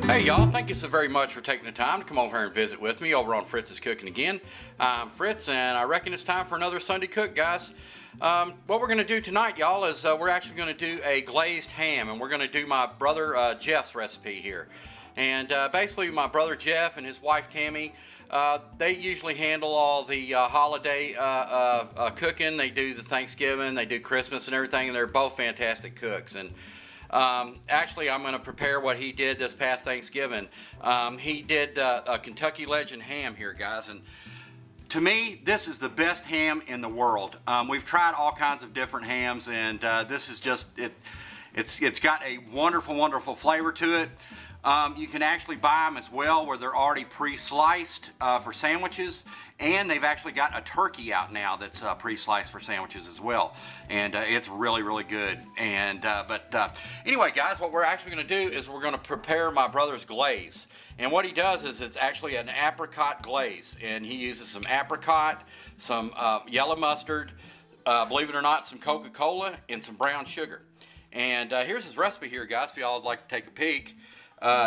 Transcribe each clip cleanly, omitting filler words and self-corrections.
Hey y'all, thank you so very much for taking the time to come over here and visit with me over on Fritz's Cooking Again. I'm Fritz, and I reckon it's time for another Sunday cook, guys. What we're going to do tonight, y'all, is we're actually going to do a glazed ham, and we're going to do my brother Jeff's recipe here. And basically my brother Jeff and his wife Tammy, they usually handle all the holiday cooking. They do the Thanksgiving, they do Christmas and everything, and they're both fantastic cooks. And actually, I'm going to prepare what he did this past Thanksgiving. He did a Kentucky Legend ham here, guys, and to me, this is the best ham in the world. We've tried all kinds of different hams, and this is just it's got a wonderful, wonderful flavor to it. You can actually buy them as well where they're already pre-sliced for sandwiches, and they've actually got a turkey out now that's pre-sliced for sandwiches as well, and it's really, really good. And anyway, guys, what we're actually going to do is we're going to prepare my brother's glaze, and what he does is it's actually an apricot glaze, and he uses some apricot, some yellow mustard, believe it or not, some Coca-Cola, and some brown sugar. And here's his recipe here, guys, if y'all would like to take a peek.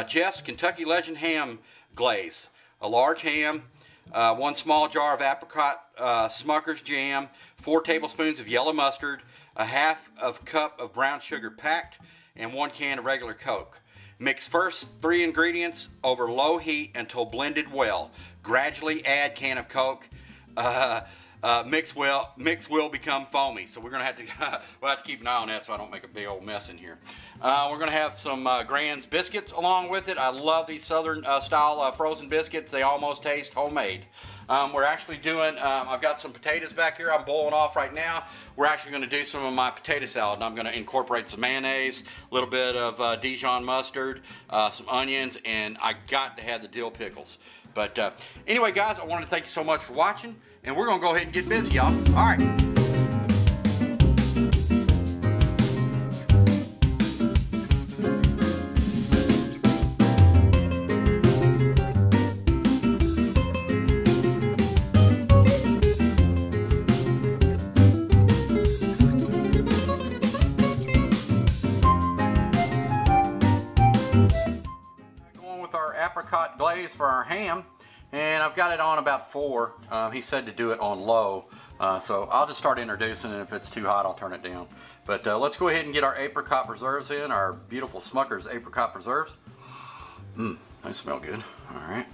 Jeff's Kentucky Legend ham glaze. A large ham, 1 small jar of apricot Smucker's jam, 4 tablespoons of yellow mustard, a half cup of brown sugar packed, and 1 can of regular Coke. Mix first 3 ingredients over low heat until blended well. Gradually add can of Coke. Mix will become foamy, so we're gonna have to we'll have to keep an eye on that so I don't make a big old mess in here. We're gonna have some Grand's biscuits along with it. I love these southern style frozen biscuits. They almost taste homemade. We're actually doing I've got some potatoes back here I'm boiling off right now. We're actually going to do some of my potato salad, and I'm going to incorporate some mayonnaise, a little bit of Dijon mustard, some onions, and I got to have the dill pickles. But anyway, guys, I want to thank you so much for watching, and we're going to go ahead and get busy, y'all. All right. Apricot glaze for our ham, and I've got it on about 4. He said to do it on low, so I'll just start introducing, and if it's too hot I'll turn it down. But let's go ahead and get our apricot preserves in, our beautiful Smucker's apricot preserves. They smell good. Alright.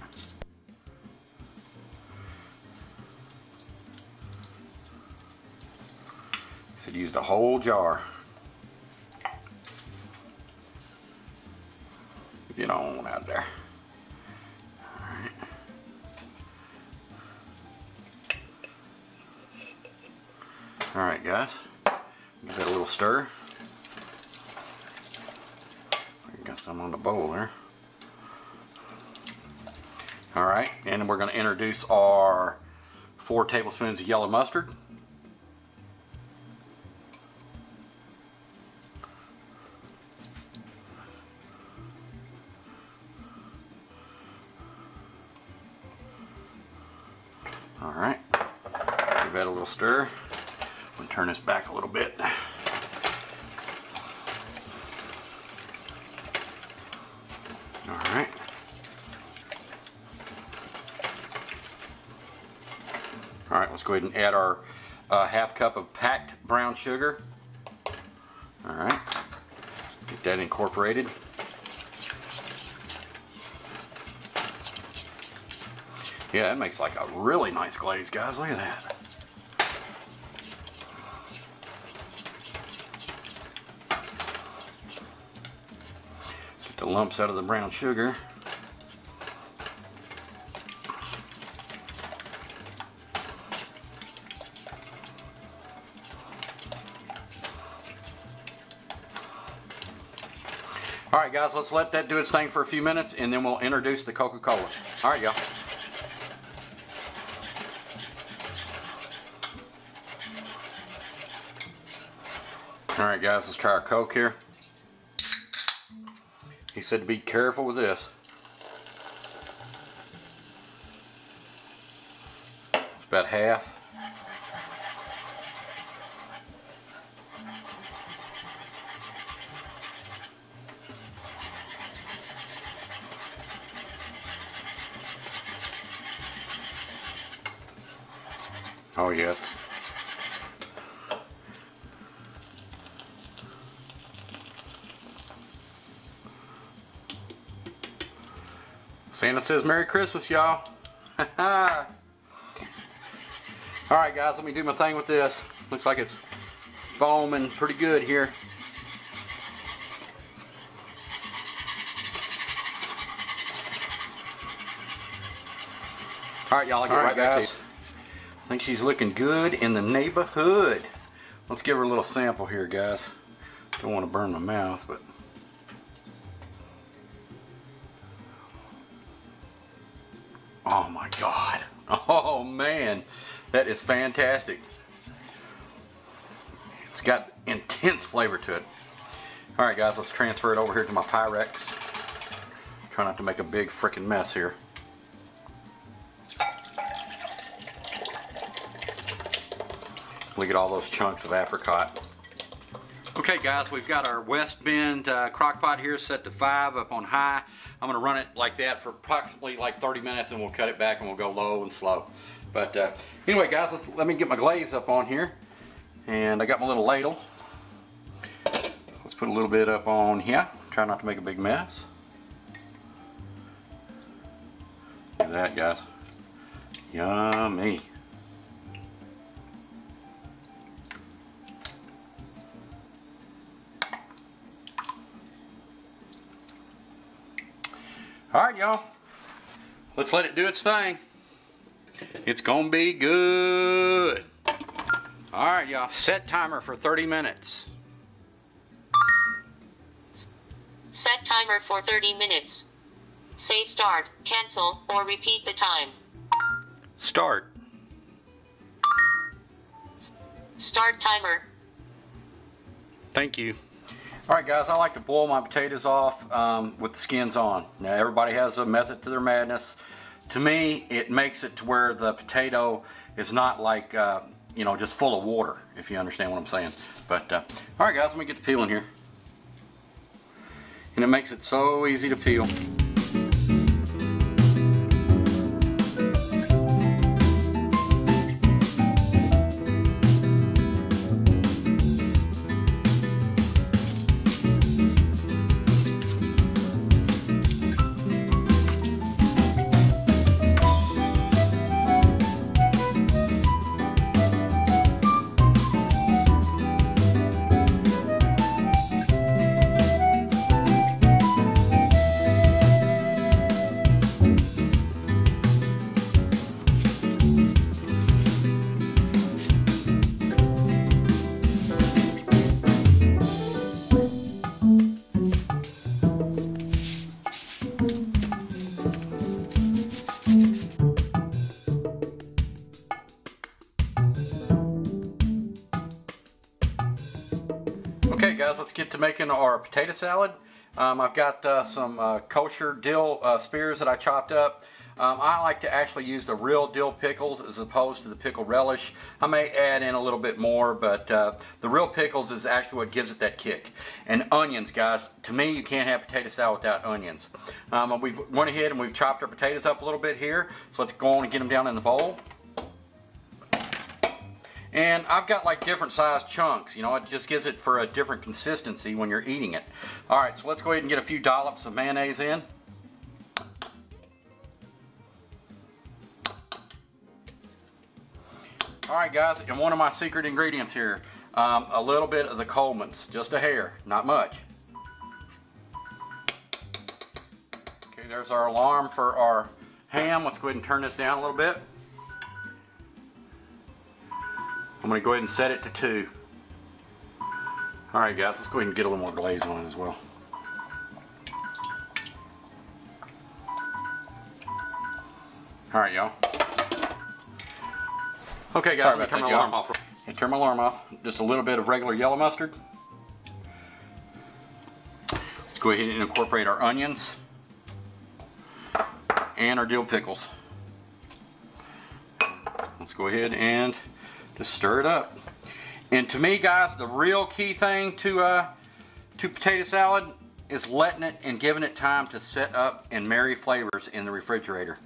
Should use the whole jar. Get on out there. Alright, guys, give that a little stir. Got some on the bowl there. Alright, and we're going to introduce our 4 tablespoons of yellow mustard. Alright, give that a little stir. I'm going to turn this back a little bit. Alright. Alright, let's go ahead and add our half cup of packed brown sugar. Alright, get that incorporated. Yeah, that makes like a really nice glaze, guys. Look at that. Get the lumps out of the brown sugar. Alright, guys, let's let that do its thing for a few minutes, and then we'll introduce the Coca-Cola. Alright, y'all. Alright, guys, let's try our Coke here. He said to be careful with this. It's about half. Oh yes. Santa says Merry Christmas, y'all. Alright guys, let me do my thing with this. Looks like it's foaming pretty good here. Alright y'all, I'll get right back to you. I think she's looking good in the neighborhood. Let's give her a little sample here, guys. Don't want to burn my mouth, but oh my God. Oh man, that is fantastic. It's got intense flavor to it. Alright guys, let's transfer it over here to my Pyrex. Try not to make a big freaking mess here. Look at all those chunks of apricot. Okay guys, we've got our West Bend crock pot here set to 5 up on high. I'm going to run it like that for approximately like 30 minutes and we'll cut it back and we'll go low and slow. But anyway guys, let me get my glaze up on here. And I got my little ladle. Let's put a little bit up on here. Try not to make a big mess. Look at that guys. Yummy. Alright y'all, let's let it do its thing. It's gonna be good. Alright y'all, set timer for 30 minutes. Set timer for 30 minutes. Say start, cancel, or repeat the time. Start. Start timer. Thank you. Alright guys, I like to boil my potatoes off with the skins on. Now everybody has a method to their madness. To me, it makes it to where the potato is not like, you know, just full of water, if you understand what I'm saying. But, alright guys, let me get the peeling here. And it makes it so easy to peel. Okay guys, let's get to making our potato salad. I've got some kosher dill spears that I chopped up. I like to actually use the real dill pickles as opposed to the pickle relish. I may add in a little bit more, but the real pickles is actually what gives it that kick. And onions, guys. To me, you can't have potato salad without onions. We've went ahead and we've chopped our potatoes up a little bit here. So let's go on and get them down in the bowl. And I've got like different sized chunks, you know, it just gives it for a different consistency when you're eating it. Alright, so let's go ahead and get a few dollops of mayonnaise in. Alright guys, and one of my secret ingredients here, a little bit of the Coleman's, just a hair, not much. Okay, there's our alarm for our ham. Let's go ahead and turn this down a little bit. I'm going to go ahead and set it to 2. Alright guys, let's go ahead and get a little more glaze on it as well. Alright y'all. Okay guys, let me turn my alarm off. And turn my alarm off. Just a little bit of regular yellow mustard. Let's go ahead and incorporate our onions. And our dill pickles. Let's go ahead and just stir it up. And to me guys, the real key thing to potato salad is letting it and giving it time to set up and marry flavors in the refrigerator.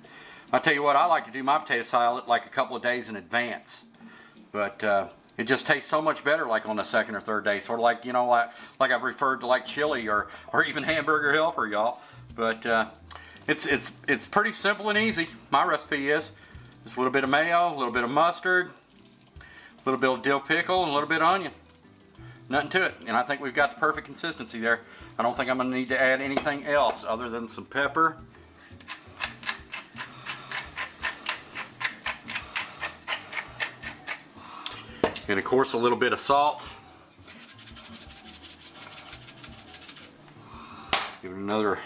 I'll tell you what, I like to do my potato salad like a couple of days in advance. but it just tastes so much better like on the second or third day. Sort of like, you know, like I've referred to like chili or even hamburger helper, y'all. But it's pretty simple and easy. My recipe is just a little bit of mayo, a little bit of mustard, a little bit of dill pickle, and a little bit of onion. Nothing to it. And I think we've got the perfect consistency there. I don't think I'm going to need to add anything else other than some pepper. And of course a little bit of salt. Give it another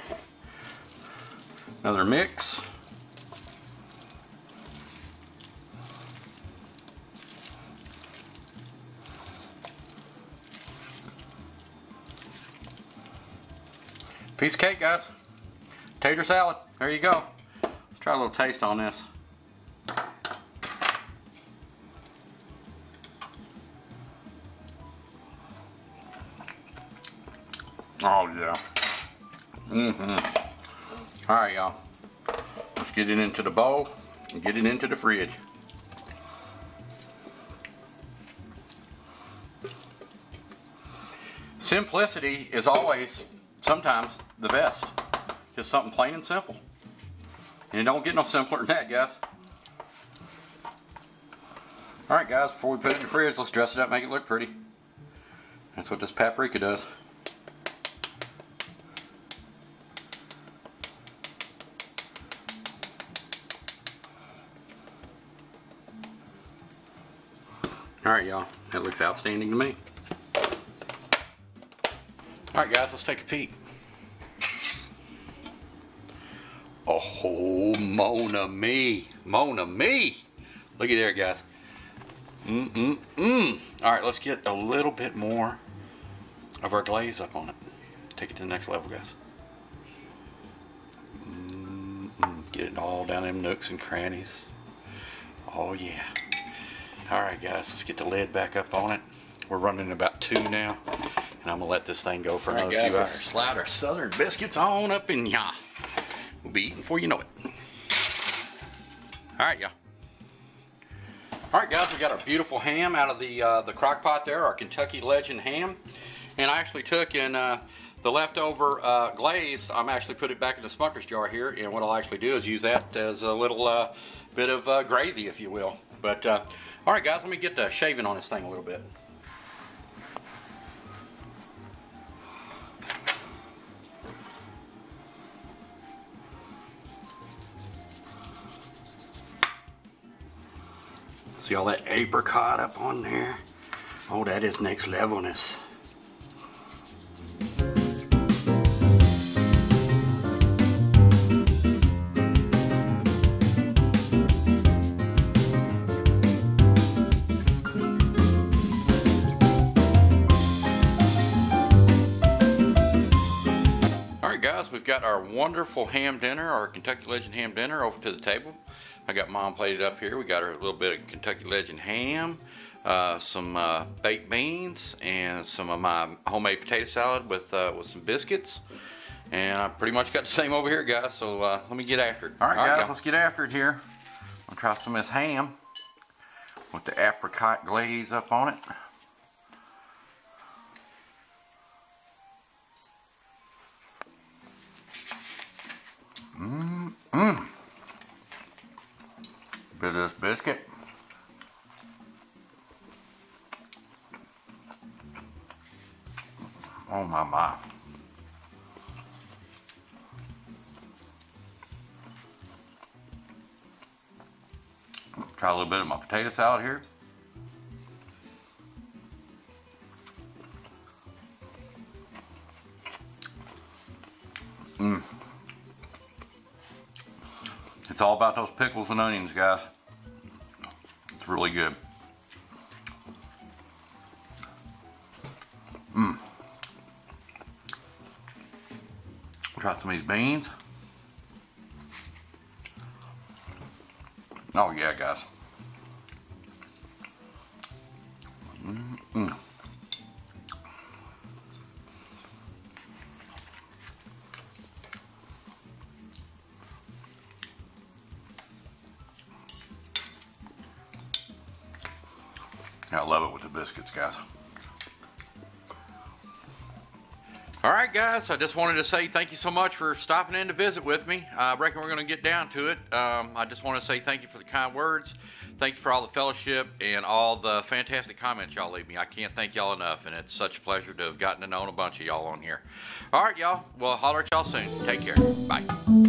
mix. Piece of cake, guys. Tater salad. There you go. Let's try a little taste on this. Oh yeah. All right, y'all. Let's get it into the bowl and get it into the fridge. Simplicity is always, sometimes, the best. Just something plain and simple. And it don't get no simpler than that, guys. All right, guys. Before we put it in the fridge, let's dress it up, make it look pretty. That's what this paprika does. Alright, y'all, that looks outstanding to me. Alright, guys, let's take a peek. Oh, Mona me. Mona me. Look at there, guys. Alright, let's get a little bit more of our glaze up on it. Take it to the next level, guys. Get it all down in nooks and crannies. Oh, yeah. Alright guys, let's get the lid back up on it. We're running about 2 now, and I'm going to let this thing go for another few hours. Let's slide our southern biscuits on up in ya. We'll be eating before you know it. Alright, y'all. Alright guys, we got our beautiful ham out of the crock pot there, our Kentucky Legend ham. And I actually took and the leftover glaze, I'm actually put it back in the Smucker's jar here, and what I'll actually do is use that as a little bit of gravy, if you will. But alright guys, let me get the shaving on this thing a little bit. See all that apricot up on there? Oh, that is next levelness. Guys, we've got our wonderful ham dinner, our Kentucky Legend ham dinner, over to the table. I got Mom plated up here. We got her a little bit of Kentucky Legend ham, some baked beans, and some of my homemade potato salad with some biscuits. And I pretty much got the same over here, guys. So let me get after it. All right, guys, let's get after it here. I'll try some of this ham with the apricot glaze up on it. Bit of this biscuit. Oh my. Try a little bit of my potato salad here. It's all about those pickles and onions, guys. It's really good. Try some of these beans. Oh yeah, guys. I love it with the biscuits, guys. All right, guys, I just wanted to say thank you so much for stopping in to visit with me. I reckon we're going to get down to it. I just want to say thank you for the kind words. Thank you for all the fellowship and all the fantastic comments y'all leave me. I can't thank y'all enough, and it's such a pleasure to have gotten to know a bunch of y'all on here. All right, y'all. Well, holler at y'all soon. Take care. Bye.